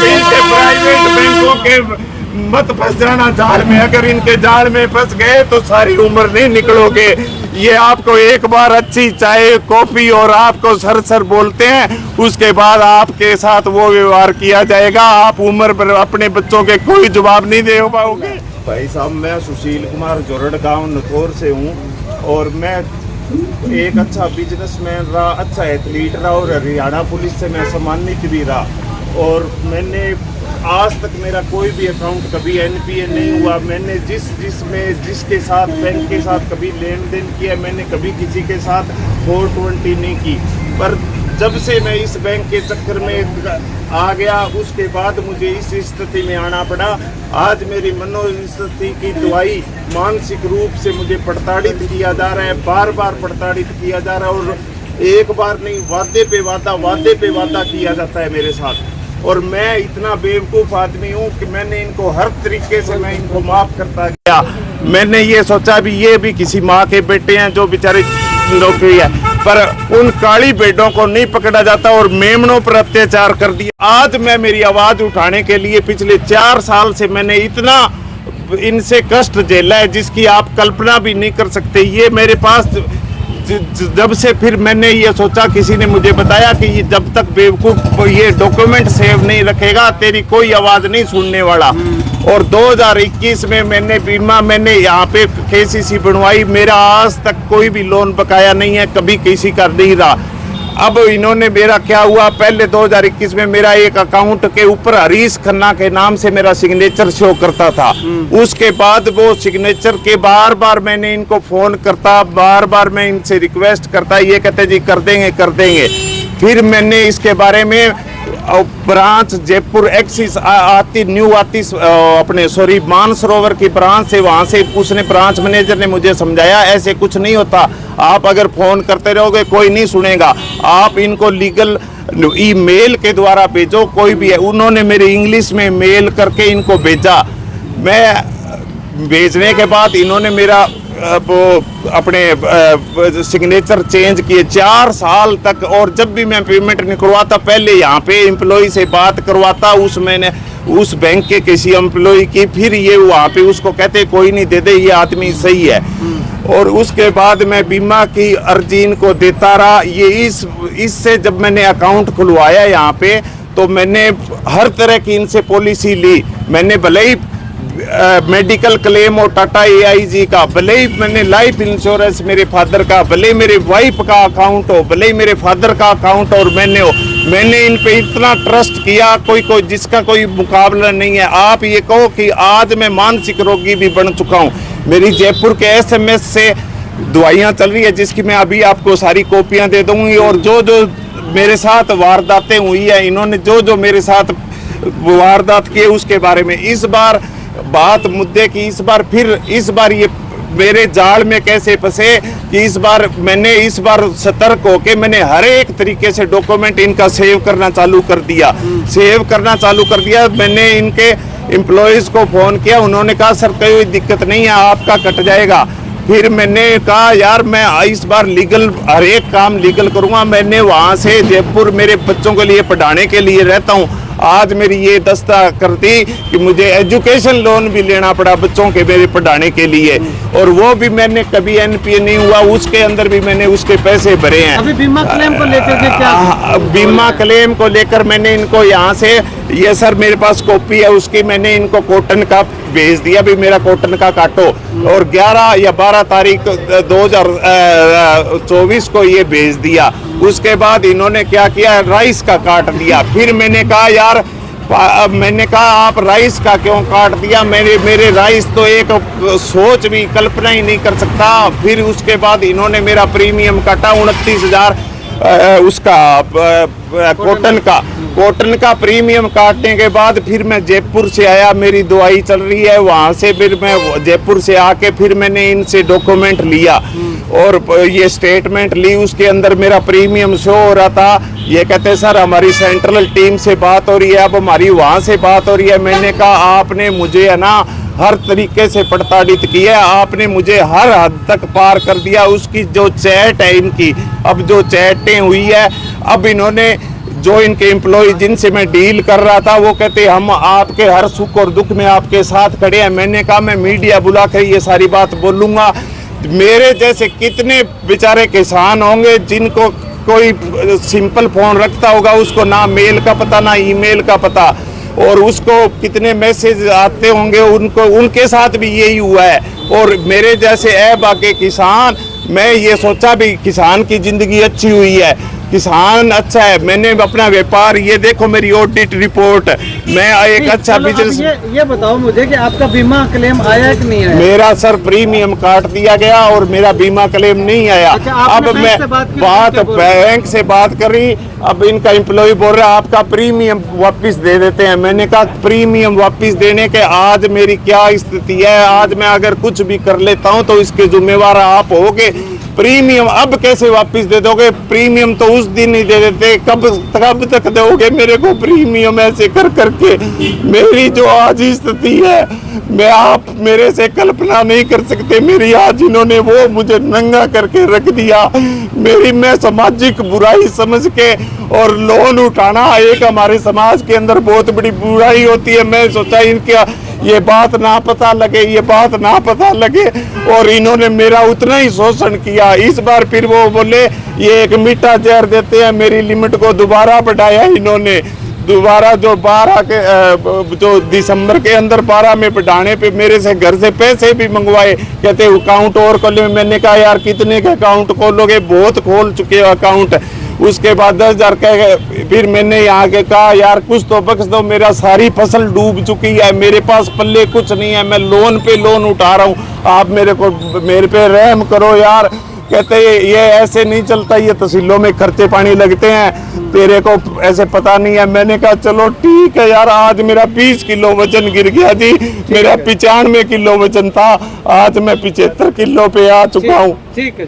इनके प्राइवेट बैंकों के मत फंस जाना जाल में। अगर इनके जाल में फंस गए तो सारी उम्र नहीं निकलोगे। ये आपको एक बार अच्छी चाय कॉफी और आपको सर सर बोलते हैं, उसके बाद आपके साथ वो व्यवहार किया जाएगा। आप उम्र पर अपने बच्चों के कोई जवाब नहीं दे पाओगे। भाई साहब, मैं सुशील कुमार जोरड़ गाँव नथौर से हूँ और मैं एक अच्छा बिजनेसमैन रहा, अच्छा एथलीट रहा और हरियाणा पुलिस से मैं सम्मानित भी रहा। और मैंने आज तक मेरा कोई भी अकाउंट कभी एनपीए नहीं हुआ। मैंने जिसके साथ बैंक के साथ कभी लेन देन किया, मैंने कभी किसी के साथ 420 नहीं की। पर जब से मैं इस बैंक के चक्कर में आ गया, उसके बाद मुझे इस स्थिति में आना पड़ा। आज मेरी मनोस्थिति की दवाई मानसिक रूप से मुझे प्रताड़ित किया जा रहा है, बार बार प्रताड़ित किया जा रहा है। और एक बार नहीं, वादे पे वादा किया जाता है मेरे साथ। और मैं इतना बेवकूफ़ आदमी हूँ कि मैंने इनको हर तरीके से मैं इनको माफ़ करता गया। मैंने ये सोचा भी ये भी किसी माँ के बेटे हैं जो बेचारे नौकरी है, पर उन काली बेटों को नहीं पकड़ा जाता और मेमनों पर अत्याचार कर दिया। आज मैं मेरी आवाज़ उठाने के लिए पिछले 4 साल से मैंने इतना इनसे कष्ट झेला है जिसकी आप कल्पना भी नहीं कर सकते। ये मेरे पास जब से फिर मैंने ये सोचा, किसी ने मुझे बताया कि ये जब तक बेवकूफ़ ये डॉक्यूमेंट सेव नहीं रखेगा तेरी कोई आवाज़ नहीं सुनने वाला। और 2021 में मैंने यहाँ पे केसीसी बनवाई। मेरा आज तक कोई भी लोन बकाया नहीं है, कभी किसी का नहीं रहा। अब इन्होंने मेरा क्या हुआ, पहले 2021 में मेरा एक अकाउंट के ऊपर हरीश खन्ना के नाम से मेरा सिग्नेचर शो करता था। उसके बाद वो सिग्नेचर के बार बार मैंने इनको फ़ोन करता, बार बार मैं इनसे रिक्वेस्ट करता, ये कहते जी कर देंगे। फिर मैंने इसके बारे में ब्रांच जयपुर एक्सिस आती अपने मानसरोवर की ब्रांच से, वहाँ से उसने ब्रांच मैनेजर ने मुझे समझाया ऐसे कुछ नहीं होता। आप अगर फ़ोन करते रहोगे कोई नहीं सुनेगा, आप इनको लीगल ईमेल के द्वारा भेजो, कोई भी है। उन्होंने मेरे इंग्लिश में मेल करके इनको भेजा। मैं भेजने के बाद इन्होंने मेरा वो अपने सिग्नेचर चेंज किए 4 साल तक। और जब भी मैं पेमेंट निकलवाता पहले यहाँ पे एम्प्लॉय से बात करवाता, उस बैंक के किसी एम्प्लॉय की, फिर ये वहाँ पे उसको कहते कोई नहीं दे दे, ये आदमी सही है। और उसके बाद मैं बीमा की अर्जी इनको देता रहा। ये इससे जब मैंने अकाउंट खुलवाया यहाँ पे तो मैंने हर तरह की इनसे पॉलिसी ली। मैंने भले ही मेडिकल क्लेम और टाटा AIG का, भले ही मैंने लाइफ इंश्योरेंस मेरे फादर का, भले मेरे वाइफ का अकाउंट हो, भले मेरे फादर का अकाउंट और मैंने इन पे इतना ट्रस्ट किया, कोई जिसका कोई मुकाबला नहीं है। आप ये कहो कि आज मैं मानसिक रोगी भी बन चुका हूँ। मेरी जयपुर के SMS से दवाइयाँ चल रही है जिसकी मैं अभी आपको सारी कॉपियाँ दे दूँगी। और जो मेरे साथ वारदातें हुई है, इन्होंने जो मेरे साथ वारदात किए उसके बारे में इस बार बात मुद्दे की, इस बार ये मेरे जाल में कैसे फंसे कि इस बार सतर्क होके मैंने हर एक तरीके से डॉक्यूमेंट इनका सेव करना चालू कर दिया। मैंने इनके एम्प्लॉयज़ को फ़ोन किया, उन्होंने कहा सर कोई दिक्कत नहीं है, आपका कट जाएगा। फिर मैंने कहा यार मैं इस बार हर एक काम लीगल करूँगा। मैंने वहाँ से जयपुर मेरे बच्चों के लिए पढ़ाने के लिए रहता हूँ। आज मेरी ये दस्ता कर दी कि मुझे एजुकेशन लोन भी लेना पड़ा बच्चों के मेरे पढ़ाने के लिए, और वो भी मैंने कभी एनपीए नहीं हुआ, उसके अंदर भी मैंने उसके पैसे भरे हैं। अभी बीमा क्लेम को लेकर के क्या? बीमा क्लेम को लेकर मैंने इनको यहाँ से ये सर मेरे पास कॉपी है उसकी, मैंने इनको कॉटन का भेज दिया भी मेरा कॉटन का काटो, और 11 या 12 तारीख 2024 को ये भेज दिया। उसके बाद इन्होंने क्या किया, राइस का काट दिया। फिर मैंने कहा यार आप राइस का क्यों काट दिया, मेरे राइस तो एक सोच भी कल्पना ही नहीं कर सकता। फिर उसके बाद इन्होंने मेरा प्रीमियम काटा 29,000 उसका कॉटन का प्रीमियम काटने के बाद फिर मैं जयपुर से आया, मेरी दवाई चल रही है वहाँ से। फिर मैं जयपुर से आके फिर मैंने इनसे डॉक्यूमेंट लिया और ये स्टेटमेंट ली, उसके अंदर मेरा प्रीमियम शो हो रहा था। ये कहते सर हमारी सेंट्रल टीम से बात हो रही है, अब हमारी वहाँ से बात हो रही है। मैंने कहा आपने मुझे है ना हर तरीके से प्रताड़ित किया, आपने मुझे हर हद तक पार कर दिया। उसकी जो चैट है इनकी, अब जो चैटें हुई है, अब इन्होंने जो इनके एम्प्लॉय जिनसे मैं डील कर रहा था वो कहते हम आपके हर सुख और दुख में आपके साथ खड़े हैं। मैंने कहा मैं मीडिया बुला कर ये सारी बात बोलूँगा। मेरे जैसे कितने बेचारे किसान होंगे जिनको कोई सिंपल फ़ोन रखता होगा, उसको ना मेल का पता ना ईमेल का पता, और उसको कितने मैसेज आते होंगे, उनको उनके साथ भी यही हुआ है। और मेरे जैसे बाकी किसान, मैं ये सोचा भी किसान की ज़िंदगी अच्छी हुई है, किसान अच्छा है। मैंने अपना व्यापार, ये देखो मेरी ऑडिट रिपोर्ट, मैं एक अच्छा बिजनेस। ये बताओ मुझे कि आपका बीमा क्लेम आया कि नहीं आया? मेरा सर प्रीमियम काट दिया गया और मेरा बीमा क्लेम नहीं आया। अच्छा, अब मैं बैंक से बात करी, अब इनका एम्प्लॉय बोल रहा है आपका प्रीमियम वापस दे देते हैं। मैंने कहा प्रीमियम वापस देने के आज मेरी क्या स्थिति है, आज मैं अगर कुछ भी कर लेता हूं तो इसके जिम्मेवार आप होगे। प्रीमियम अब कैसे वापस दे दोगे? प्रीमियम तो उस दिन ही दे देते, कब तक दोगे मेरे को प्रीमियम? ऐसे कर करके मेरी जो आज स्थिति है, मैं आप मेरे से कल्पना नहीं कर सकते। मेरी आज इन्होंने वो मुझे नंगा करके रख दिया। मेरी मैं सामाजिक बुराई समझ के और लोन उठाना एक हमारे समाज के अंदर बहुत बड़ी बुराई होती है। मैं सोचा इनका ये बात ना पता लगे, ये बात ना पता लगे, और इन्होंने मेरा उतना ही शोषण किया। इस बार फिर वो बोले ये एक मीठा जहर देते हैं, मेरी लिमिट को दोबारा बढ़ाया इन्होंने। दोबारा जो 12 के जो दिसंबर के अंदर 12 में बढ़ाने पे मेरे से घर से पैसे भी मंगवाए, कहते अकाउंट और खोले। मैंने कहा यार कितने के अकाउंट खोलोगे, बहुत खोल चुके हो अकाउंट। उसके बाद 10,000 कह, फिर मैंने यहाँ के कहा यार कुछ तो बख्श दो, मेरा सारी फसल डूब चुकी है, मेरे पास पल्ले कुछ नहीं है, मैं लोन पे लोन उठा रहा हूँ, आप मेरे पे रहम करो यार। कहते ये ऐसे नहीं चलता, ये तहसीलों में खर्चे पानी लगते हैं, तेरे को ऐसे पता नहीं है। मैंने कहा चलो ठीक है यार, आज मेरा 20 किलो वजन गिर गया जी, मेरा 95 किलो वजन था, आज मैं 75 किलो पे आ चुका हूँ। ठीक है।